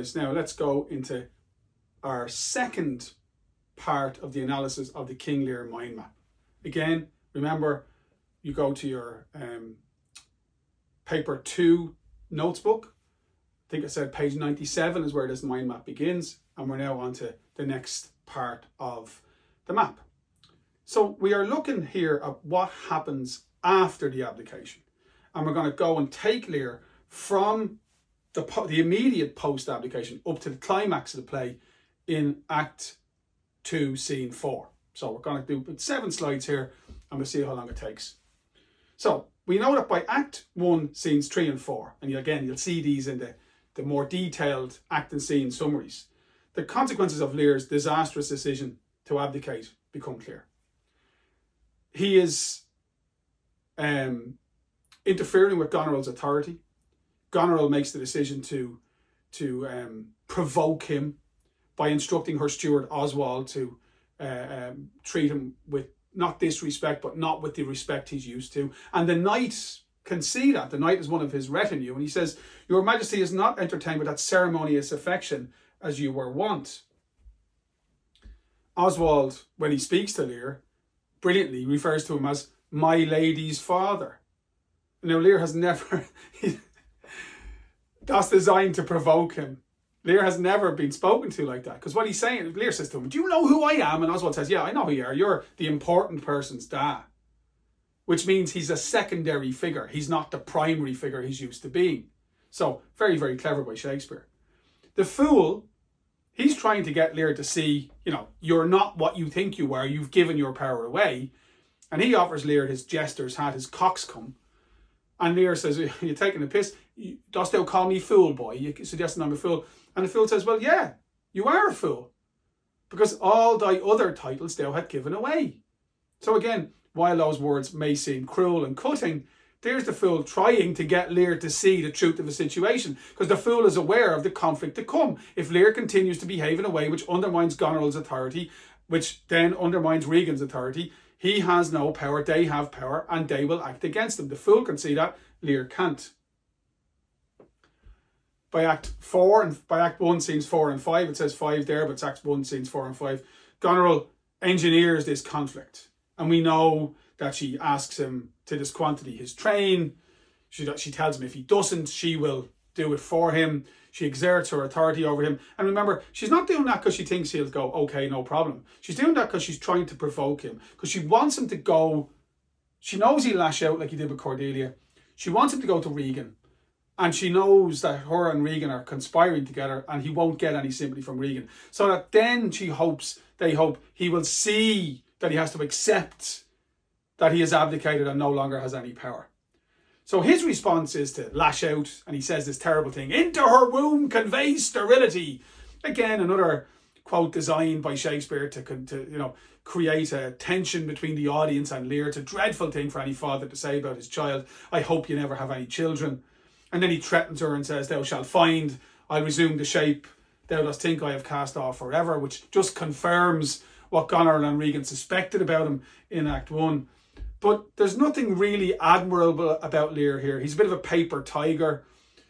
guys, now let's go into our second part of the analysis of the King Lear mind map. Again, remember, you go to your paper 2 notes book. I think I said page 97 is where this mind map begins, and we're now on to the next part of the map. So we are looking here at what happens after the abdication, and we're going to go and take Lear from the immediate post-abdication up to the climax of the play in Act 2, Scene 4. So we're going to do 7 slides here, and we'll see how long it takes. So we know that by Act 1, Scenes 3 and 4, and again, you'll see these in the more detailed act and scene summaries, the consequences of Lear's disastrous decision to abdicate become clear. He is interfering with Goneril's authority. Goneril makes the decision to provoke him by instructing her steward Oswald to treat him with not disrespect, but not with the respect he's used to. And the knight can see that. The knight is one of his retinue, and he says, "Your Majesty is not entertained with that ceremonious affection as you were wont." Oswald, when he speaks to Lear, brilliantly refers to him as "my lady's father." Now, Lear has never... that's designed to provoke him. Lear has never been spoken to like that, because what he's saying, Lear says to him, "Do you know who I am?" And Oswald says, "Yeah, I know who you are. You're the important person's dad." Which means he's a secondary figure. He's not the primary figure he's used to being. So, very, very clever by Shakespeare. The fool, he's trying to get Lear to see, you're not what you think you were. You've given your power away. And he offers Lear his jester's hat, his coxcomb. And Lear says, "You're taking a piss. Dost thou call me fool, boy? You're suggesting I'm a fool." And the fool says, "Well, yeah, you are a fool, because all thy other titles thou had given away." So again, while those words may seem cruel and cutting, there's the fool trying to get Lear to see the truth of the situation, because the fool is aware of the conflict to come. If Lear continues to behave in a way which undermines Goneril's authority, which then undermines Regan's authority, he has no power, they have power, and they will act against him. The fool can see that, Lear can't. By Act 4, and by Act 1, Scenes 4 and 5, it says 5 there, but it's Act 1, Scenes 4 and 5, Goneril engineers this conflict. And we know that she asks him to disquantity his train. She tells him if he doesn't, she will do it for him. She exerts her authority over him. And remember, she's not doing that because she thinks he'll go, "Okay, no problem." She's doing that because she's trying to provoke him. Because she wants him to go. She knows he'll lash out like he did with Cordelia. She wants him to go to Regan. And she knows that her and Regan are conspiring together, and he won't get any sympathy from Regan. So that then they hope he will see that he has to accept that he has abdicated and no longer has any power. So his response is to lash out, and he says this terrible thing, "Into her womb conveys sterility." Again, another quote designed by Shakespeare to create a tension between the audience and Lear. It's a dreadful thing for any father to say about his child. "I hope you never have any children." And then he threatens her and says, "Thou shalt find, I'll resume the shape thou dost think I have cast off forever," which just confirms what Goneril and Regan suspected about him in Act 1. But there's nothing really admirable about Lear here. He's a bit of a paper tiger.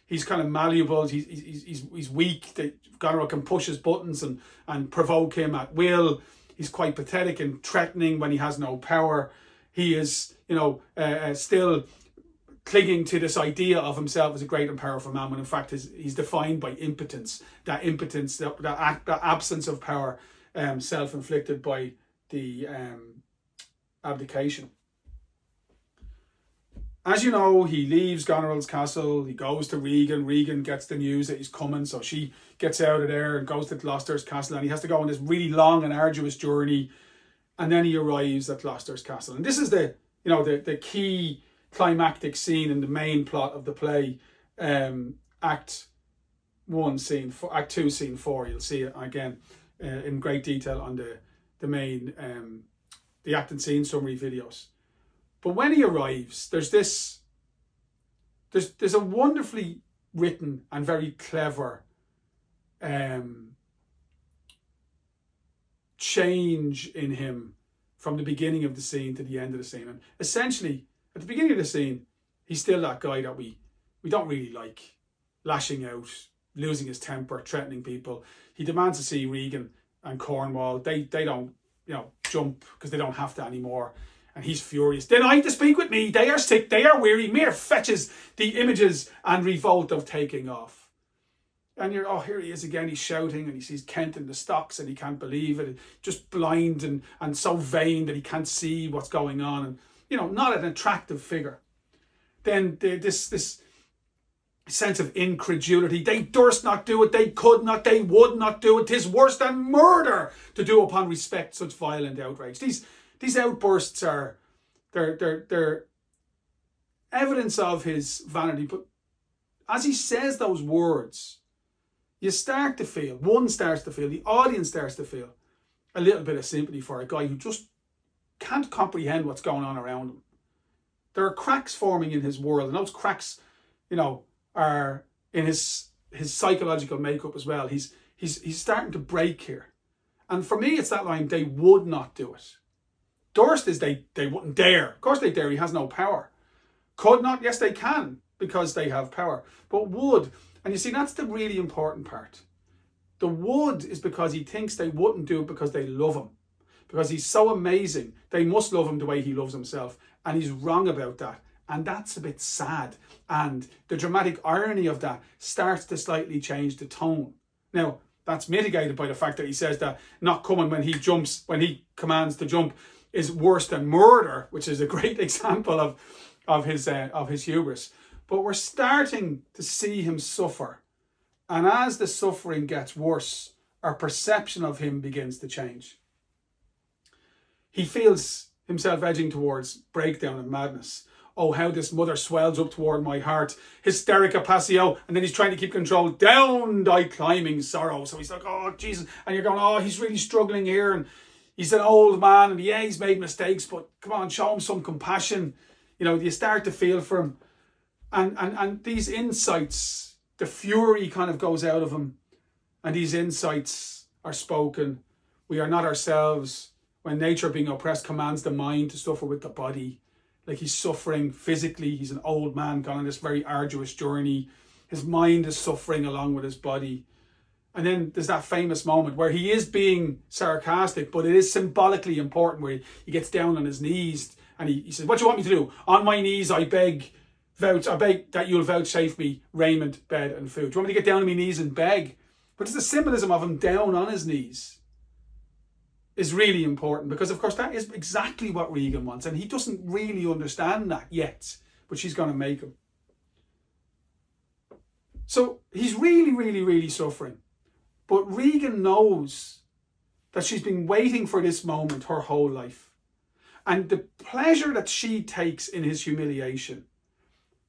He's kind of malleable. He's weak. Goneril can push his buttons and provoke him at will. He's quite pathetic and threatening when he has no power. He is, still clinging to this idea of himself as a great and powerful man, when in fact he's defined by impotence. That impotence, that absence of power, self-inflicted by the abdication. As you know, he leaves Goneril's castle, he goes to Regan. Regan gets the news that he's coming, so she gets out of there and goes to Gloucester's castle, and he has to go on this really long and arduous journey, and then he arrives at Gloucester's castle. And this is the key climactic scene in the main plot of the play, Act 1, Scene 4, Act 2, Scene 4. You'll see it again in great detail on the main the act and scene summary videos. But when he arrives, there's a wonderfully written and very clever change in him from the beginning of the scene to the end of the scene. And essentially, at the beginning of the scene, he's still that guy that we don't really like, lashing out, losing his temper, threatening people. He demands to see Regan and Cornwall. They don't, jump because they don't have to anymore. And he's furious. Deny to speak with me. They are sick. They are weary. Mere fetches the images and revolt of taking off. And here he is again. He's shouting and he sees Kent in the stocks and he can't believe it. Just blind and so vain that he can't see what's going on. And, not an attractive figure. Then this sense of incredulity. They durst not do it. They could not. They would not do it. 'Tis worse than murder to do upon respect such violent outrage. These outbursts are they're evidence of his vanity. But as he says those words, one starts to feel, the audience starts to feel a little bit of sympathy for a guy who just can't comprehend what's going on around him. There are cracks forming in his world, and those cracks, are in his psychological makeup as well. He's starting to break here. And for me, it's that line, they would not do it. Durst is they wouldn't dare. Of course they dare, he has no power. Could not, yes they can, because they have power. But would, and you see, that's the really important part. The would is because he thinks they wouldn't do it because they love him. Because he's so amazing, they must love him the way he loves himself. And he's wrong about that. And that's a bit sad. And the dramatic irony of that starts to slightly change the tone. Now, that's mitigated by the fact that he says that not coming when he commands to jump is worse than murder, which is a great example of his hubris. But we're starting to see him suffer. And as the suffering gets worse, our perception of him begins to change. He feels himself edging towards breakdown and madness. Oh, how this mother swells up toward my heart. Hysterica passio. And then he's trying to keep control. Down thy climbing sorrow. So he's like, oh, Jesus. And you're going, oh, he's really struggling here. And he's an old man. And yeah, he's made mistakes. But come on, show him some compassion. You start to feel for him. And these insights, the fury kind of goes out of him. And these insights are spoken. We are not ourselves. When nature being oppressed commands the mind to suffer with the body. Like he's suffering physically. He's an old man gone on this very arduous journey. His mind is suffering along with his body. And then there's that famous moment where he is being sarcastic, but it is symbolically important, where he gets down on his knees and he says, what do you want me to do? On my knees I beg that you'll vouchsafe me raiment, bed and food. Do you want me to get down on my knees and beg? But it's the symbolism of him down on his knees is really important, because of course that is exactly what Regan wants, and he doesn't really understand that yet, but she's going to make him. So he's really, really, really suffering. But Regan knows that she's been waiting for this moment her whole life. And the pleasure that she takes in his humiliation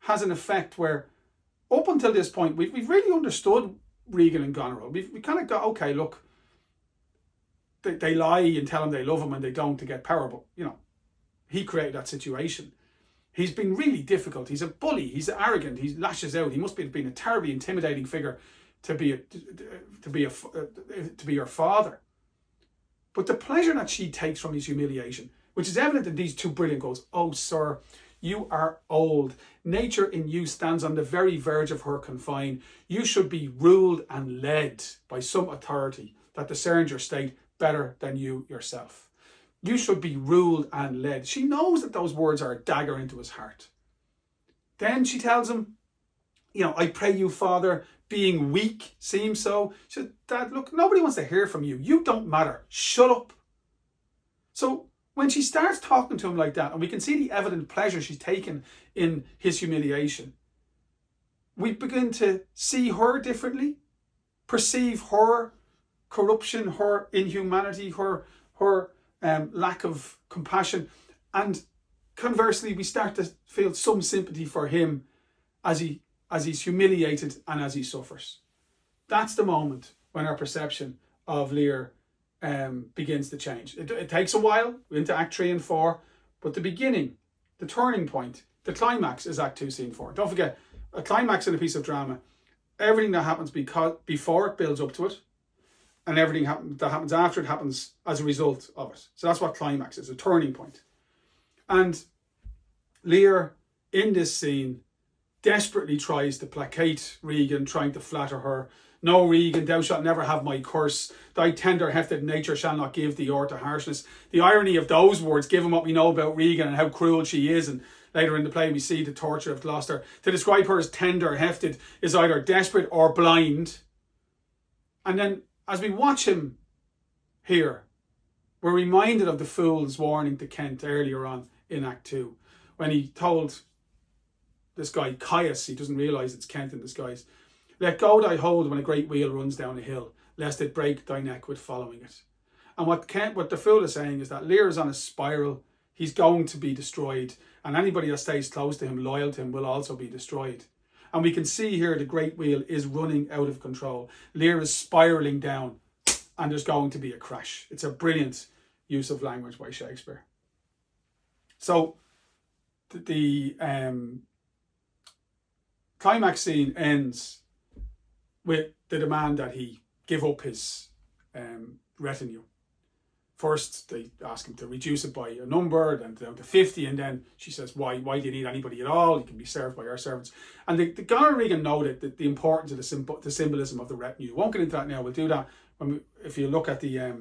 has an effect where, up until this point, we've really understood Regan and Goneril. We kind of got, okay, look, they lie and tell him they love him and they don't to get power. But, he created that situation. He's been really difficult. He's a bully. He's arrogant. He lashes out. He must have been a terribly intimidating figure to be your father. But the pleasure that she takes from his humiliation, which is evident in these two brilliant quotes. Oh, sir, you are old. Nature in you stands on the very verge of her confine. You should be ruled and led by some authority that discerns your state better than you yourself. You should be ruled and led. She knows that those words are a dagger into his heart. Then she tells him, I pray you, Father, being weak seems so. She said, Dad, look, nobody wants to hear from you. You don't matter. Shut up. So when she starts talking to him like that, and we can see the evident pleasure she's taken in his humiliation, we begin to see her differently, perceive her corruption, her inhumanity, her lack of compassion. And conversely, we start to feel some sympathy for him as he's humiliated and as he suffers. That's the moment when our perception of Lear begins to change. It takes a while into Act 3 and 4, but the beginning, the turning point, the climax is Act 2, Scene 4. Don't forget, a climax in a piece of drama, everything that happens before it builds up to it, and everything that happens after it happens as a result of it. So that's what climax is, a turning point. And Lear, in this scene, desperately tries to placate Regan, trying to flatter her. No, Regan, thou shalt never have my curse. Thy tender-hefted nature shall not give thee o'er to harshness. The irony of those words, given what we know about Regan and how cruel she is, and later in the play we see the torture of Gloucester, to describe her as tender-hefted is either desperate or blind. And then, as we watch him here, we're reminded of the fool's warning to Kent earlier on in Act 2, when he told this guy, Caius, he doesn't realise it's Kent in disguise, let go thy hold when a great wheel runs down a hill, lest it break thy neck with following it. And what the fool is saying is that Lear is on a spiral. He's going to be destroyed, and anybody that stays close to him, loyal to him, will also be destroyed. And we can see here the great wheel is running out of control. Lear is spiralling down, and there's going to be a crash. It's a brilliant use of language by Shakespeare. So the climax scene ends with the demand that he give up his retinue. First, they ask him to reduce it by a number, then down to 50, and then she says, why do you need anybody at all? You can be served by our servants. And the Gunnar and Regan noted that the importance of the symbolism of the retinue. Won't get into that now. We'll do that if you look at the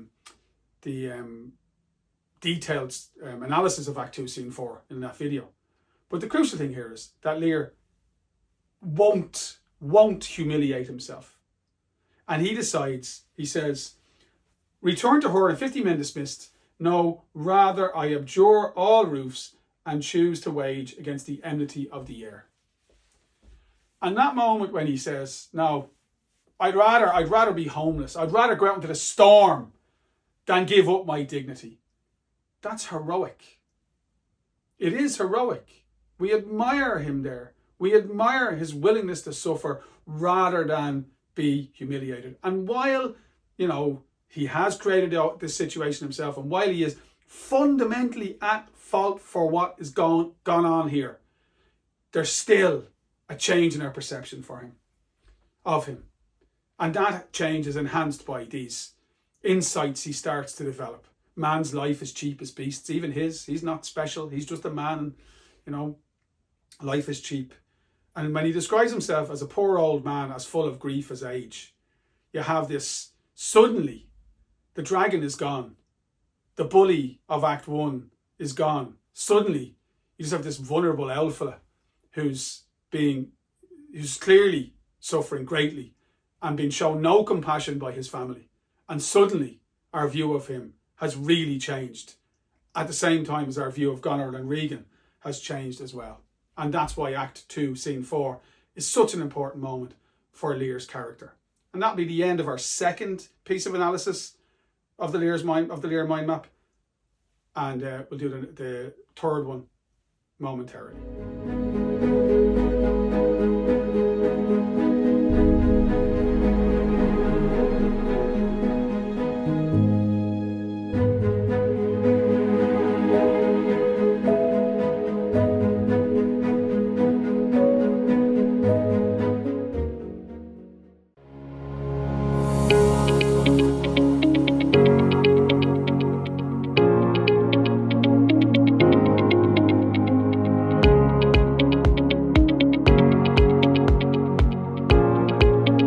detailed analysis of Act 2, Scene 4 in that video. But the crucial thing here is that Lear won't humiliate himself. And he decides, he says, return to her and 50 men dismissed. No, rather I abjure all roofs and choose to wage against the enmity of the air. And that moment when he says, no, I'd rather be homeless. I'd rather go out into the storm than give up my dignity. That's heroic. It is heroic. We admire him there. We admire his willingness to suffer rather than be humiliated. And while, he has created this situation himself, and while he is fundamentally at fault for what is gone on here, there's still a change in our perception of him. And that change is enhanced by these insights he starts to develop. Man's life is cheap as beasts, even his. He's not special. He's just a man. Life is cheap. And when he describes himself as a poor old man, as full of grief as age, you have this, suddenly, the dragon is gone. The bully of Act 1 is gone. Suddenly, you just have this vulnerable old fella who's clearly suffering greatly and being shown no compassion by his family. And suddenly, our view of him has really changed at the same time as our view of Gunnar and Regan has changed as well. And that's why Act 2, Scene 4 is such an important moment for Lear's character. And that'll be the end of our second piece of analysis of the Lear mind map. And we'll do the third one momentarily.